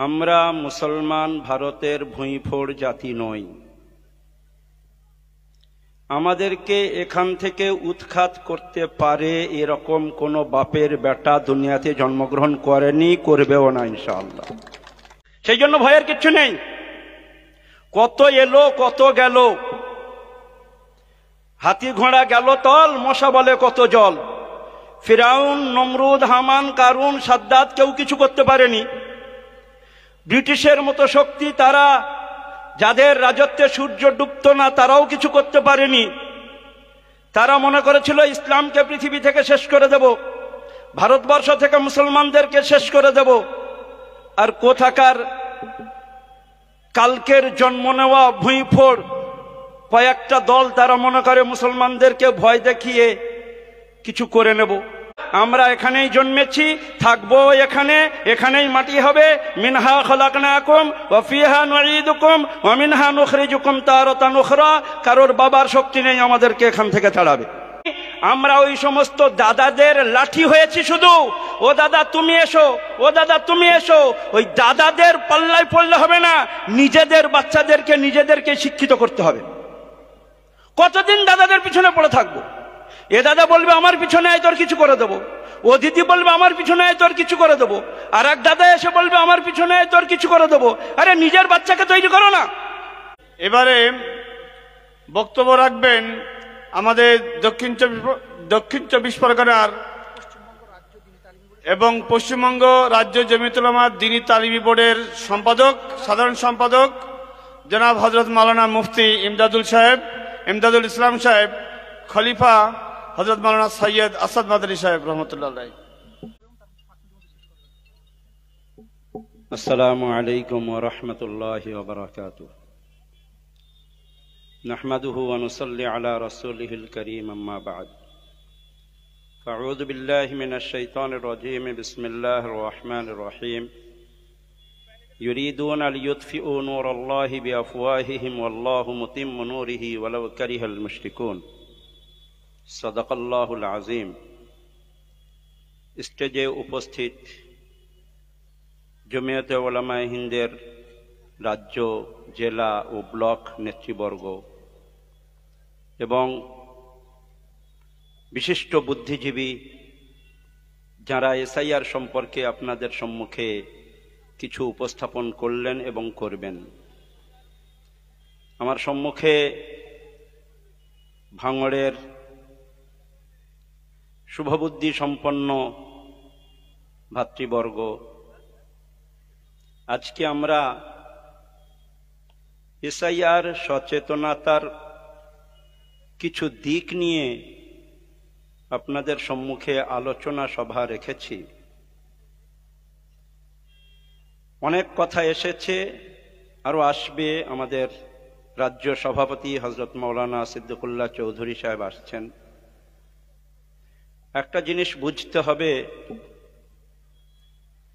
আমরা মুসলমান ভারতের ভুঁইফোড় জাতি নই। আমাদেরকে এখান থেকে উৎখাত করতে পারে এরকম কোনো বাপের বেটা দুনিয়াতে জন্মগ্রহণ করেনি, করবেও না ইনশাআল্লাহ। সেই জন্য ভয়ের কিচ্ছু নেই। কত এলো কত গেল, হাতি ঘোড়া গেল তল, মশা বলে কত জল। ফিরাউন, নমরুদ, হামান, কারুন, সাদ্দাত কেউ কিছু করতে পারেনি। ব্রিটিশের মতো শক্তি, তারা যাদের রাজত্বে সূর্য ডুবত না, তারাও কিছু করতে পারেনি। তারা মনে করেছিল ইসলামকে পৃথিবী থেকে শেষ করে দেব, ভারতবর্ষ থেকে মুসলমানদেরকে শেষ করে দেব। আর কোথাকার কালকের জন্ম নেওয়া ভুঁইফোড় কয়েকটা দল, তারা মনে করে মুসলমানদেরকে ভয় দেখিয়ে কিছু করে নেব। আমরা এখানেই জন্মেছি, থাকবো এখানে, এখানেই মাটি হবে। মিনহা খলাকনাকুম ওয়া ফিহা নুঈদুকুম ওয়া মিনহা নুখরিজুকুম তারাতান উখরা। কারোর বাবার শক্তি নেই আমাদেরকে এখান থেকে তাড়াবে। আমরা ওই সমস্ত দাদাদের লাঠি হয়েছি শুধু। ও দাদা তুমি এসো, ও দাদা তুমি এসো। ওই দাদাদের পাল্লায় পড়লে হবে না, নিজেদের বাচ্চাদেরকে নিজেদেরকে শিক্ষিত করতে হবে। কতদিন দাদাদের পিছনে পড়ে থাকবো? এ দাদা বলবে আমার পিছনে আয় তোর কিছু করে দেবো, ও দিদি বলবে আমার পিছনে আয় তোর কিছু করে দেবো, আর এক দাদা এসে বলবে আমার পিছনে আয় তোর কিছু করে দেবো। আরে নিজের বাচ্চাকে তৈরি করো না। এবারে বক্তব্য রাখবেন আমাদের দক্ষিণ চব্বিশ পরগনার এবং পশ্চিমবঙ্গ রাজ্য জমিয়তুল উলামা দ্বীনী তালিমি বোর্ডের সম্পাদক, সাধারণ সম্পাদক জনাব হযরত মাওলানা মুফতি ইমদাদুল ইসলাম সাহেব, খলিফা হযরত মাওলানা সৈয়দ আসাদ মাদানী সাহেব রহমতুল্লাহ আলাইহি। আসসালামু আলাইকুম ওয়া রাহমাতুল্লাহি ওয়া বারাকাতুহু। নাহমাদুহু ওয়া নুসাল্লি আলা রাসূলিহিল কারীম, আম্মা বা'দ। আউযু বিল্লাহি মিনাশ শাইতানির রাজীম। বিসমিল্লাহির রাহমানির রাহিম। ইউরিদুনা লিইউতফিউ নূরাল্লাহি বিআফওয়াহিহিম ওয়াল্লাহু মুতিম্মু নূরিহি ওয়ালাউ কারিহাল মুশরিকুন। সাদাকাল্লাহুল আযীম। স্টেজে উপস্থিত জমিয়তে উলামায়ে হিন্দের রাজ্য, জেলা ও ব্লক নেতৃবর্গ এবং বিশিষ্ট বুদ্ধিজীবী যারা এসআইআর সম্পর্কে আপনাদের সম্মুখে কিছু উপস্থাপন করলেন এবং করবেন। আমার সম্মুখে ভাঙড়ের শুভবুদ্ধি সম্পন্ন ভাতৃবর্গ, আজকে আমরা এসআইআর সচেতনতার কিছু দিক নিয়ে আপনাদের সম্মুখে আলোচনা সভা রেখেছি। অনেক কথা এসেছে, আরো আসবে। আমাদের রাজ্য সভাপতি হযরত মাওলানা সিদ্দিকুল্লাহ চৌধুরী সাহেব আসছেন। একটা জিনিস বুঝতে হবে,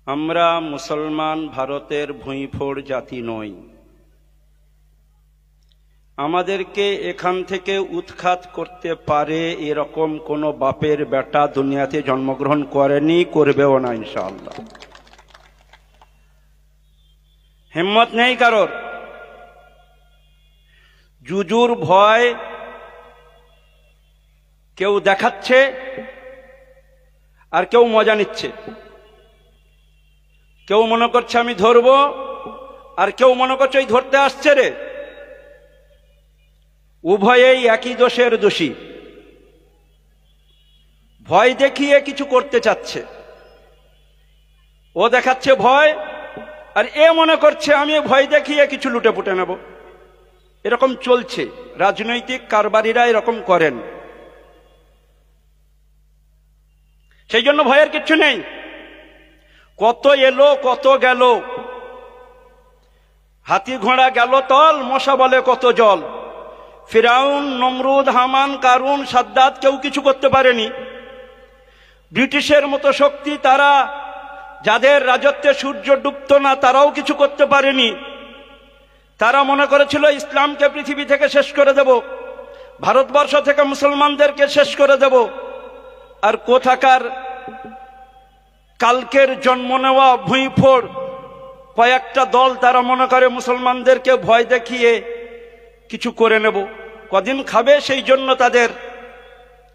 আমরা মুসলমান ভারতের ভুঁইফোড় জাতি নই। আমাদেরকে এখান থেকে উৎখাত করতে পারে এরকম কোনো বাপের বেটা দুনিয়াতে জন্মগ্রহণ করেনি, করবেও না ইনশাআল্লাহ। হিম্মত নেই কারোর। জুজুর ভয় কেউ দেখাচ্ছে আর কেউ মজা নিচ্ছে। কেউ মনে করছে আমি ধরবো, আর কেউ মনে করছে ওই ধরতে আসছে রে। উভয়েই একই দোষের দোষী। ভয় দেখিয়ে কিছু করতে চাচ্ছে। ও দেখাচ্ছে ভয়, আর এ মনে করছে আমি ভয় দেখিয়ে কিছু লুটে পুটে নেব। এরকম চলছে, রাজনৈতিক কারবারিরা এরকম করেন। সেই জন্য ভয়ের কিচ্ছু নেই। কত এলো কত গেল, হাতি ঘোড়া গেল তল, মশা বলে কত জল। ফিরাউন, নমরুদ, হামান, কারুন, সাদ্দাত কেউ কিছু করতে পারেনি। ব্রিটিশের মতো শক্তি, তারা যাদের রাজত্বে সূর্য ডুবত না, তারাও কিছু করতে পারেনি। তারা মনে করেছিল ইসলামকে পৃথিবী থেকে শেষ করে দেব, ভারতবর্ষ থেকে মুসলমানদেরকে শেষ করে দেব। আর কোথাকার কালকের জন্ম নেওয়া ভুঁইফোড় কয়েকটা দল তারা মনে করে মুসলমানদেরকে ভয় দেখিয়ে কিছু করে নেব, কদিন খাবে, সেই জন্য তাদের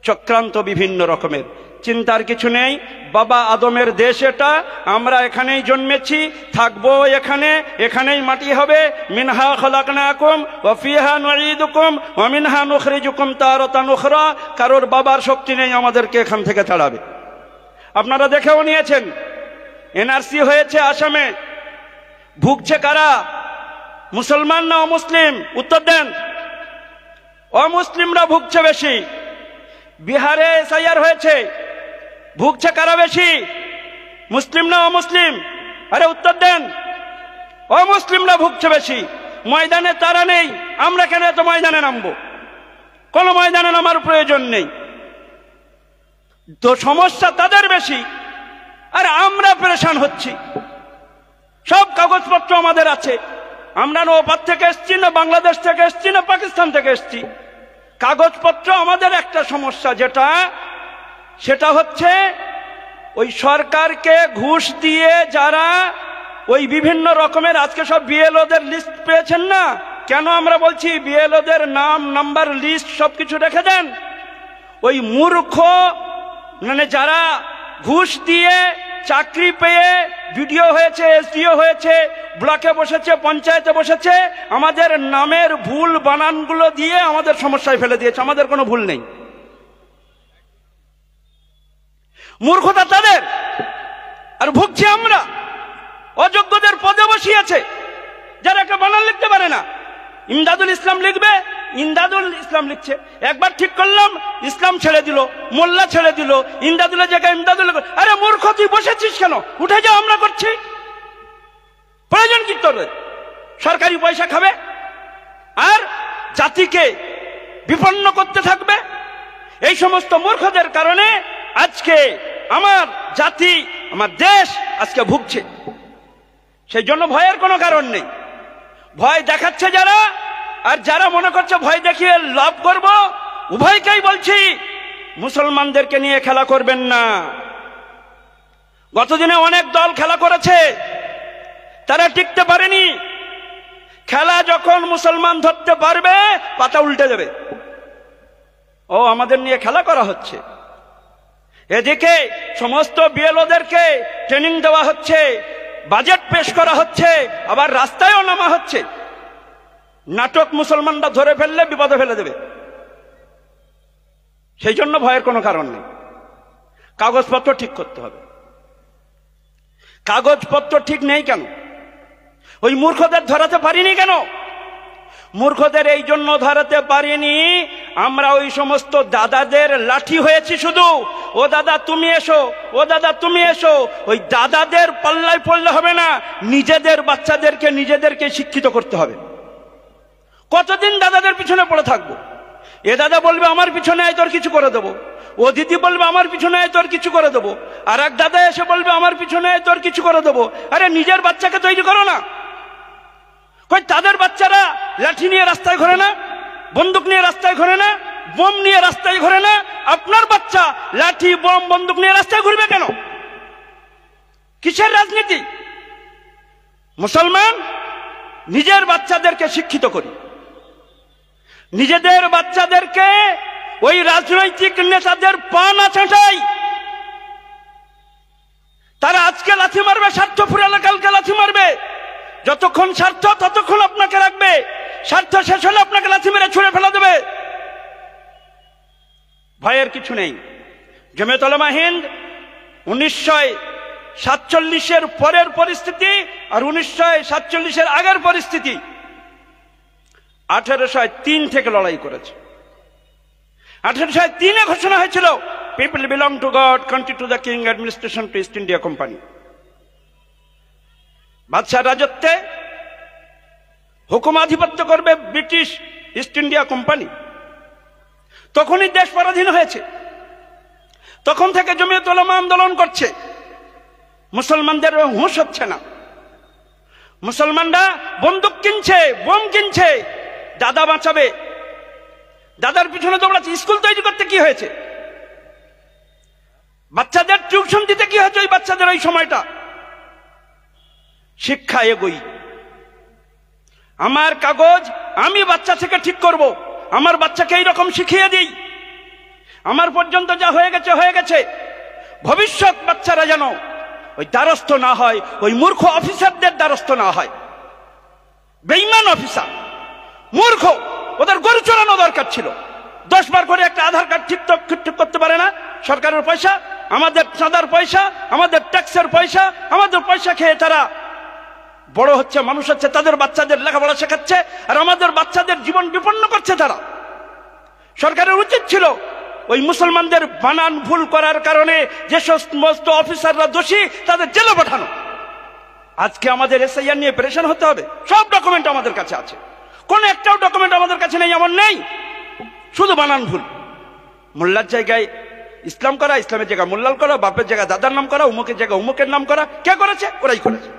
চক্রান্ত বিভিন্ন রকমের। চিন্তার কিছু নেই, বাবা আদমের দেশ এটা, আমরা এখানেই জন্মেছি, থাকবো এখানে, এখানেই মাটি হবে। মিনহা খলাকনাকুম ওয়া ফিহা নুঈদুকুম ওয়া মিনহা নুখরিজুকুম তারাতান উখরা। কারোর বাবার শক্তি নেই আমাদেরকে এখান থেকে তাড়াবে। আপনারা দেখেও নিয়েছেন, এনআরসি হয়েছে আসামে, ভুগছে কারা? মুসলমান না অমুসলিম? উত্তর দেন। অমুসলিমরা ভুগছে বেশি। বিহারে এসআইআর হয়েছে, ভুগছে কারা বেশি? মুসলিম না অমুসলিম? আরে উত্তর দেন। অমুসলিমরা ভুগছে বেশি। ময়দানে তারা নেই, আমরা কেন এত ময়দানে নামবো? কোন ময়দানে নামার প্রয়োজন নেই। তো সমস্যা তাদের বেশি, আর আমরা পেরেশান হচ্ছি। সব কাগজপত্র আমাদের আছে, আমরা না ওপার থেকে এসছি, না বাংলাদেশ থেকে এসছি, না পাকিস্তান থেকে এসছি। কাগজপত্র আমাদের একটা সমস্যা, সেটা হচ্ছে ওই সরকারকে ঘুষ দিয়ে যারা ওই বিভিন্ন রকমের, আজকে সব বিএলওদের লিস্ট পেয়েছেন না? কেন আমরা বলছি বিএলওদের নাম, নাম্বার, লিস্ট সবকিছু রেখে দেন। ওই মূর্খ, মানে যারা ঘুষ দিয়ে চাকরি পেয়ে বিডিও হয়েছে, এসডিও হয়েছে, ব্লকে বসেছে, পঞ্চায়েতে বসেছে, আমাদের নামের ভুল বানানগুলো দিয়ে আমাদের সমস্যায় ফেলে দিয়েছে। আমাদের কোনো ভুল নেই, মূর্খতা তাদের, আর ভুগছি আমরা। অযোগ্যদের পদে বসিয়েছে, যারা একটা বানান লিখতে পারে না। ইমদাদুল ইসলাম লিখবে, ইমদাদুল ইসলাম লিখছে। একবার ঠিক করলাম, ইসলাম ছেড়ে দিল, মোল্লা ছেড়ে দিল, ইমদাদুলের জায়গায় ইমদাদুল। আরে মূর্খ, তুই বসেছিস কেন? উঠে যাও, আমরা করছি। প্রয়োজন কি তোর? সরকারি পয়সা খাবে আর জাতিকে বিপন্ন করতে থাকবে। এই সমস্ত মূর্খদের কারণে আজকে আমার জাতি, আমার দেশ আজকে ভুগছে। সেই জন্য ভয়ের কোনো কারণ নেই। ভয় দেখাচ্ছে যারা, আর যারা মনে করছে ভয় দেখিয়ে লাভ করব, উভয়কেই বলছি মুসলমানদেরকে নিয়ে খেলা করবেন না। গতদিনে অনেক দল খেলা করেছে, তারা টিকতে পারেনি। খেলা যখন মুসলমান ধরতে পারবে, পাতা উল্টে যাবে। ও আমাদের নিয়ে খেলা করা হচ্ছে। এদিকে সমস্ত বিএলওদেরকে ট্রেনিং দেওয়া হচ্ছে, বাজেট পেশ করা হচ্ছে, আবার রাস্তায়ও নামা হচ্ছে। নাটক মুসলমানরা ধরে ফেললে বিপদে ফেলে দেবে। সেই জন্য ভয়ের কোনো কারণ নেই। কাগজপত্র ঠিক করতে হবে। কাগজপত্র ঠিক নেই কেন? ওই মূর্খদের ধরাতে পারিনি কেন? মূর্খদের এই জন্য ধরাতে পারিনি, আমরা ওই সমস্ত দাদাদের লাঠি হয়েছি শুধু। ও দাদা তুমি এসো, ও দাদা তুমি এসো। ওই দাদাদের পাল্লায় পড়লে হবে না, নিজেদের বাচ্চাদেরকে নিজেদেরকে শিক্ষিত করতে হবে। কতদিন দাদাদের পিছনে পড়ে থাকবো? এ দাদা বলবে আমার পিছনে আয় তোর কিছু করে দেবো, ও দিদি বলবে আমার পিছনে আয় তোর কিছু করে দেবো, আর এক দাদা এসে বলবে আমার পিছনে আয় তোর কিছু করে দেবো। আরে নিজের বাচ্চাকে তৈরি করো না। কই তাদের বাচ্চারা লাঠি নিয়ে রাস্তায় ঘোরে না, বন্দুক নিয়ে রাস্তায় ঘোরে না, বোম নিয়ে রাস্তায় ঘোরে না। আপনার বাচ্চা লাঠি, বোম, বন্দুক নিয়ে রাস্তায় ঘুরবে কেন? কিসের রাজনীতি? মুসলমান নিজের বাচ্চাদেরকে শিক্ষিত করি, নিজেদের বাচ্চাদেরকে ওই রাজনৈতিক নেতাদের পা না ছাঁটাই। তারা আজকে লাথি মারবে, স্বার্থ ফুরালে কালকে লাথি মারবে। যতক্ষণ স্বার্থ ততক্ষণ আপনাকে রাখবে, স্বার্থ শেষ হলে আপনাকে লাথি মেরে ছুঁড়ে ফেলে দেবে। ভয়ের কিছু নেই। জমিয়ত উলামা হিন্দ 1947-এর পরের পরিস্থিতি আর 1947-এর আগের পরিস্থিতি 1803 থেকে লড়াই করেছে। 1803-এ ঘোষণা হয়েছিল people belong to God, country to the king, administration to East India Company. বাদশাহ রাজত্বে হুকুমাধিপত্য করবে ব্রিটিশ ইস্ট ইন্ডিয়া কোম্পানি। তখনই দেশ পরাধীন হয়েছে। তখন থেকে জমিয়ত উলামা আন্দোলন করছে। মুসলমানদের হুঁশ হচ্ছে না। মুসলমানরা বন্দুক কিনছে, বোম কিনছে, দাদা বাঁচাবে, দাদার পিছনে দৌড়াচ্ছে। স্কুল তৈরি করতে কি হয়েছে? বাচ্চাদের টিউশন দিতে কি হয়েছে? ওই বাচ্চাদের ওই সময়টা শিক্ষা এগোই। আমার কাগজ আমি বাচ্চা থেকে ঠিক করব, আমার বাচ্চাকে এইরকম শিখিয়ে দিই। আমার পর্যন্ত যা হয়ে গেছে হয়ে গেছে, ভবিষ্যৎ বাচ্চারা যেন ওই দ্বারস্থ না হয়, ওই মূর্খ অফিসারদের দ্বারস্থ না হয়। বেঈমান অফিসার, মূর্খ, ওদের গরু চড়ানো দরকার ছিল। 10 বার করে একটা আধার কার্ড ঠিক করতে পারে না। সরকারের পয়সা, আমাদের চাঁদার পয়সা, আমাদের ট্যাক্সের পয়সা, আমাদের পয়সা খেয়ে তারা বড় হচ্ছে, মানুষ হচ্ছে, তাদের বাচ্চাদের লেখাপড়া শেখাচ্ছে, আর আমাদের বাচ্চাদের জীবন বিপন্ন করছে তারা। সরকারের উচিত ছিল ওই মুসলমানদের বানান ভুল করার কারণে যে সমস্ত অফিসাররা দোষী তাদের জেলে পাঠানো। আজকে আমাদের এসআইআর নিয়ে প্রেশান হতে হবে? সব ডকুমেন্ট আমাদের কাছে আছে, কোন একটাও ডকুমেন্ট আমাদের কাছে নেই এমন নেই, শুধু বানান ভুল। মোল্লার জায়গায় ইসলাম করা, ইসলামের জায়গায় মোল্লাল করা, বাপের জায়গায় দাদার নাম করা, উমুকের জায়গায় উমুকের নাম করা। কে করেছে? ওরাই করেছে।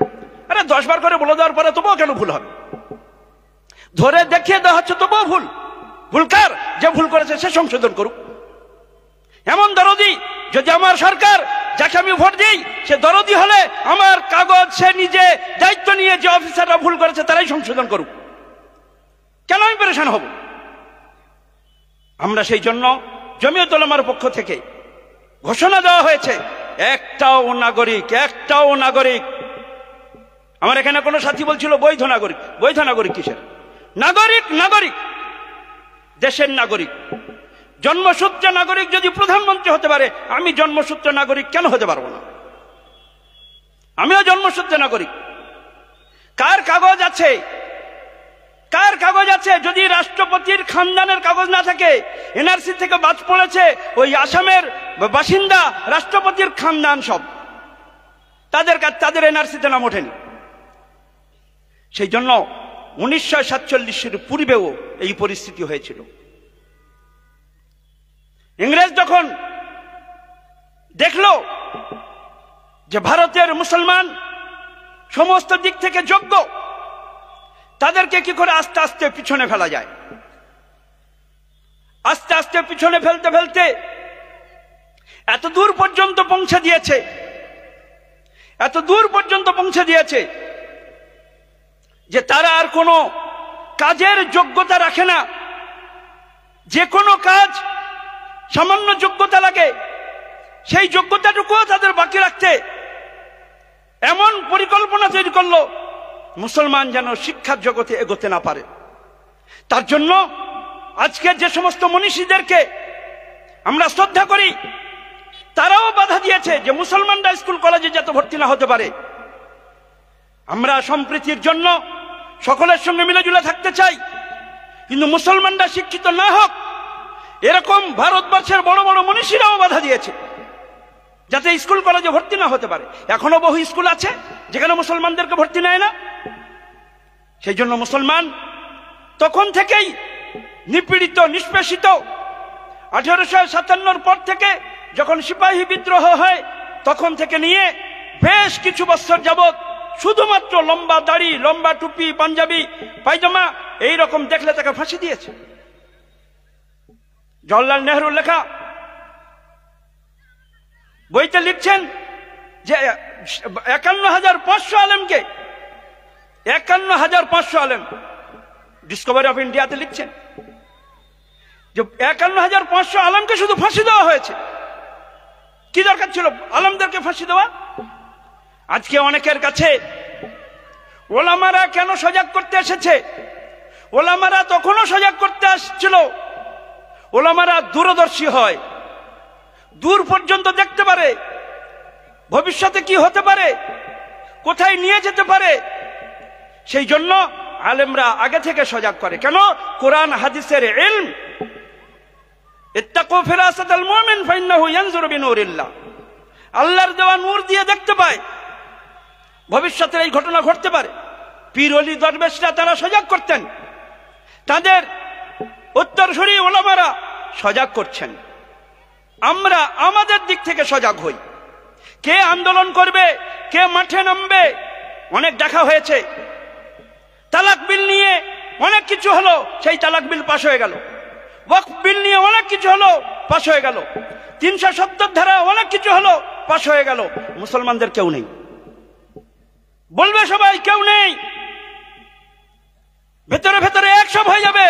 আরে 10 বার করে বলে দেওয়ার পরে তবুও কেন ভুল হবে? ধরে দেখিয়ে দেওয়া হচ্ছে তবুও ভুল। ভুল কার? যে ভুল করেছে সে সংশোধন করুক। এমন দরদি যদি আমার সরকার, যাকে আমি ভোট দিই, সে দরদি হলে আমার কাগজ সে নিজে দায়িত্ব নিয়ে যে অফিসাররা ভুল করেছে তারাই সংশোধন করুক। কেন আমি পেরেশান হব? আমরা সেই জন্য জমিয়তুল উলামার পক্ষ থেকে ঘোষণা দেওয়া হয়েছে, একটাও নাগরিক, আমার এখানে কোনো সাথী বলছিল বৈধ নাগরিক। বৈধ নাগরিক কিসের? নাগরিক দেশের নাগরিক। জন্মসূত্রে নাগরিক যদি প্রধানমন্ত্রী হতে পারে, আমি জন্মসূত্রে নাগরিক কেন হতে পারবো না? আমিও জন্মসূত্রে নাগরিক। কার কাগজ আছে? যদি রাষ্ট্রপতির খানদানের কাগজ না থাকে, এনআরসি থেকে বাদ পড়েছে ওই আসামের বাসিন্দা, রাষ্ট্রপতির খানদান সব, তাদের এনআরসিতে নাম ওঠেনি। সেই জন্য 1947 পূর্বেও এই পরিস্থিতি হয়েছিল। ইংরেজ যখন দেখলো যে ভারতের মুসলমান সমস্ত দিক থেকে যোগ্য, তাদেরকে কি করে আস্তে আস্তে পিছনে ফেলা যায়, আস্তে আস্তে পিছনে ফেলতে ফেলতে এত দূর পর্যন্ত পৌঁছে দিয়েছে যে তারা আর কোনো কাজের যোগ্যতা রাখে না। যে কোনো কাজ সামান্য যোগ্যতা লাগে, সেই যোগ্যতাটুকুও তাদের বাকি রাখতে এমন পরিকল্পনা তৈরি করলো মুসলমান যেন শিক্ষার জগতে এগোতে না পারে। তার জন্য আজকে যে সমস্ত মনীষীদেরকে আমরা শ্রদ্ধা করি, তারাও বাধা দিয়েছে যে মুসলমানরা স্কুল কলেজে যাতে ভর্তি না হতে পারে। আমরা সম্প্রীতির জন্য সকলের সঙ্গে মিলেজুলে থাকতে চাই, কিন্তু মুসলমানরা শিক্ষিত না হোক, এরকম ভারতবর্ষের বড় বড় মনীষীরাও বাধা দিয়েছে যাতে স্কুল কলেজে ভর্তি না হতে পারে। এখনো বহু স্কুল আছে যেখানে মুসলমানদেরকে ভর্তি নেয় না। সেই জন্য মুসলমান তখন থেকেই নিপীড়িত, নিষ্পেষিত। 1857 পর থেকে যখন সিপাহী বিদ্রোহ হয়, তখন থেকে নিয়ে বেশ কিছু বছর যাবৎ শুধুমাত্র লম্বা দাড়ি, লম্বা টুপি, পাঞ্জাবি, পায়জামা এইরকম দেখলে তাকে ফাঁসি দিয়েছে। জওহরলাল নেহরুর লেখা বইতে লিখছেন যে 51,500 আলেমকে, 51,500 আলেম, ডিসকভারি অফ ইন্ডিয়াতে লিখছেন যে 51,500 আলেমকে শুধু ফাঁসি দেওয়া হয়েছে। কি দরকার ছিল আলেমদেরকে ফাঁসি দেওয়া? আজকে অনেকের কাছে ওলামারা কেন সজাগ করতে এসেছে? ওলামারা তখনও সজাগ করতে আসছিল। ওলামারা দূরদর্শী হয়, দূর পর্যন্ত দেখতে পারে ভবিষ্যতে কি হতে পারে, কোথায় নিয়ে যেতে পারে। সেই জন্য আলেমরা আগে থেকে সজাগ করে। কেন? কোরআন হাদিসের ইলম, ইত্তাকু ফিরাসাতাল মুমিন ফাইন্নাহু ইয়ানজুরু বিনূরিল্লাহ, আল্লাহর দেওয়া নূর দিয়ে দেখতে পায় ভবিষ্যতের এই ঘটনা ঘটতে পারে। পীর ওলি দরবেশরা তারা সজাগ করতেন, তাদের উত্তরসূরি ওলামারা সজাগ করছেন। আমরা আমাদের দিক থেকে সজাগ হই। কে আন্দোলন করবে, কে মাঠে নামবে, অনেক দেখা হয়েছে। তালাক বিল নিয়ে অনেক কিছু হলো, সেই তালাক বিল পাশ হয়ে গেল। ওয়াকফ বিল নিয়ে অনেক কিছু হলো, পাশ হয়ে গেল। 370 ধারা অনেক কিছু হলো, পাশ হয়ে গেল। মুসলমানদের কেউ নেই। বলবে সবাই কেউ নেই, ভেতরে ভেতরে একসব হয়ে যাবে,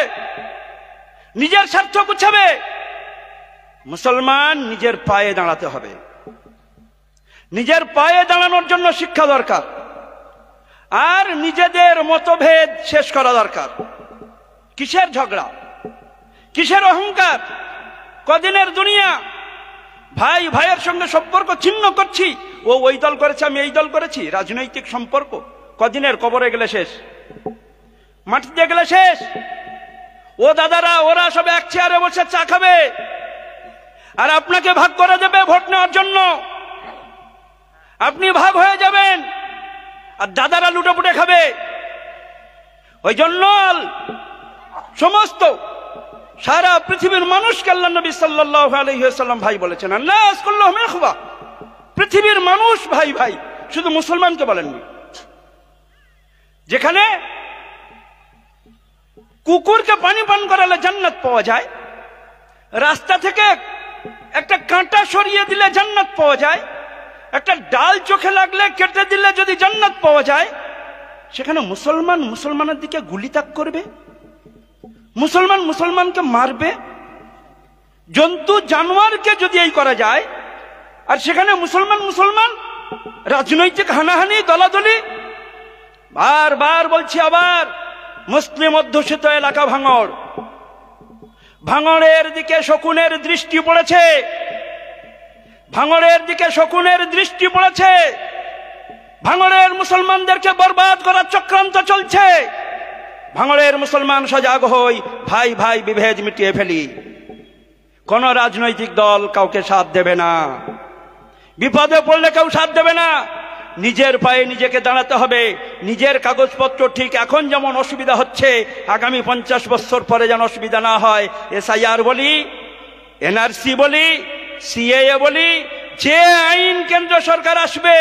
নিজের স্বার্থ গুছাবে। মুসলমান নিজের পায়ে দাঁড়াতে হবে। নিজের পায়ে দাঁড়ানোর জন্য শিক্ষা দরকার, আর নিজেদের মতভেদ শেষ করা দরকার। কিসের ঝগড়া, কিসের অহংকার? কদিনের দুনিয়া, ভাই ভাইয়ের সঙ্গে সম্পর্ক ছিন্ন করছি, ও ওই দল করেছে আমি এই দল করেছি। রাজনৈতিক সম্পর্ক কদিনের, কবরে গেলে শেষ, মাটিতে গেলে শেষ। ও দাদারা ওরা সব এক চেয়ারে বসে চা খাবে, আর আপনাকে ভাগ করে দেবে ভোট নেওয়ার জন্য। আপনি ভাগ হয়ে যাবেন, আর দাদারা লুটেপুটে খাবে। ওই জন্য সমস্ত সারা পৃথিবীর মানুষকে আল্লাহ নবী সাল্লাল্লাহু আলাইহি ওয়াসাল্লাম ভাই বলেছেন। আন্নাস কুল্লুহুম ইখওয়া, পৃথিবীর মানুষ ভাই ভাই, শুধু মুসলমানকে বলেননি। যেখানে কুকুরকে পানি পান করালে জান্নাত পাওয়া যায়, রাস্তা থেকে একটা কাঁটা সরিয়ে দিলে জান্নাত পাওয়া যায়, একটা ডাল চোখে লাগলে কেটে দিলে যদি জান্নাত পাওয়া যায়, সেখানে মুসলমান মুসলমানের দিকে গুলি তাক করবে, মুসলমান মুসলমানকে মারবে। জন্তু জানোয়ারকে যদি এই করা যায়, আর সেখানে মুসলমান মুসলমান রাজনৈতিক হানাহানি, দলাদলি। বারবার বলছি, আবার মুসলিম অধ্যুষিত এলাকা ভাঙড়, ভাঙড়ের দিকে শকুনের দৃষ্টি পড়েছে, ভাঙড়ের দিকে শকুনের দৃষ্টি পড়েছে। ভাঙড়ের মুসলমানদেরকে বরবাদ করার চক্রান্ত চলছে। ভাঙড়ের মুসলমান সজাগ হই, ভাই ভাই বিভেদ মিটিয়ে ফেলি। কোন রাজনৈতিক দল কাউকে সাথ দেবে না, বিপদে পড়লে কেউ সাথ দেবে না। নিজের পায়ে নিজেকে দাঁড়াতে হবে। নিজের কাগজপত্র ঠিক এখন যেমন অসুবিধা হচ্ছে, আগামী 50 বছর পরে যেন অসুবিধা না হয়। SIR বলি, NRC বলি, CAA বলি, যে আইন কেন্দ্র সরকার আসবে,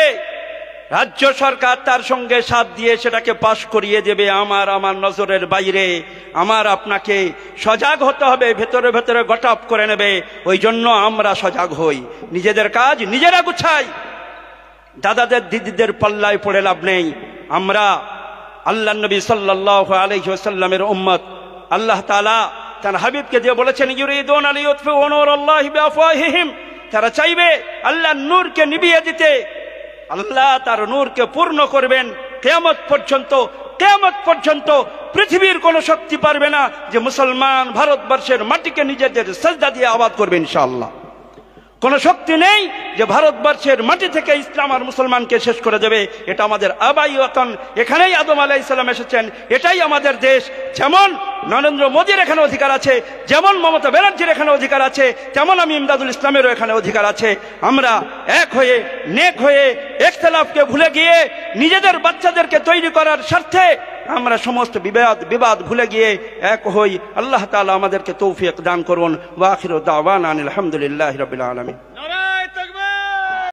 রাজ্য সরকার তার সঙ্গে সাথ দিয়ে সেটাকে পাশ করিয়ে দেবে। আমার নজরের বাইরে। আমার আপনাকে সজাগ হতে হবে, ভেতরে ভেতরে গটাপ করে নেবে। ওই জন্য আমরা সজাগ হই, নিজেদের কাজ নিজেরা গুছাই, দাদাদের দিদিদের পাল্লায় পড়ে লাভ নেই। আমরা আল্লাহ নবী সাল্লাল্লাহু আলাইহি ওয়াসাল্লামের উম্মত। আল্লাহ তাআলা তার হাবিবকে দিয়ে বলেছেন, ইউরিদুনা লিইউতফিউ নূরাল্লাহি বিআফওয়াহিহিম, তারা চাইবে আল্লাহর নূরকে নিভিয়ে দিতে। আল্লাহ তার নূরকে পূর্ণ করবেন কিয়ামত পর্যন্ত। কিয়ামত পর্যন্ত পৃথিবীর কোন শক্তি পারবে না যে মুসলমান ভারতবর্ষের মাটিকে নিজেদের সাজদা দিয়ে আবাদ করবে। ইনশাআল্লাহ কোন শক্তি নেই যে ভারতবর্ষের মাটি থেকে ইসলাম আর মুসলমানকে শেষ করে দেবে। এটা আমাদের আবাই ওয়াতন, এখানেই আদম আলাইহিস সালাম এসেছেন, এটাই আমাদের দেশ। যেমন নরেন্দ্র মোদীর এখানে অধিকার আছে, যেমন মমতা ব্যানার্জির এখানে অধিকার আছে, তেমন আমি ইমদাদুল ইসলামেরও এখানে অধিকার আছে। আমরা এক হয়ে, নেক হয়ে, ইখতিলাফকে ভুলে গিয়ে নিজেদের বাচ্চাদেরকে তৈরি করার স্বার্থে আমরা সমস্ত বিবাদ ভুলে গিয়ে এক হই। আল্লাহ তাআলা আমাদেরকে তৌফিক দান করুন। ওয়া আখিরু দাওয়ানা আলহামদুলিল্লাহি রাব্বিল আলামিন।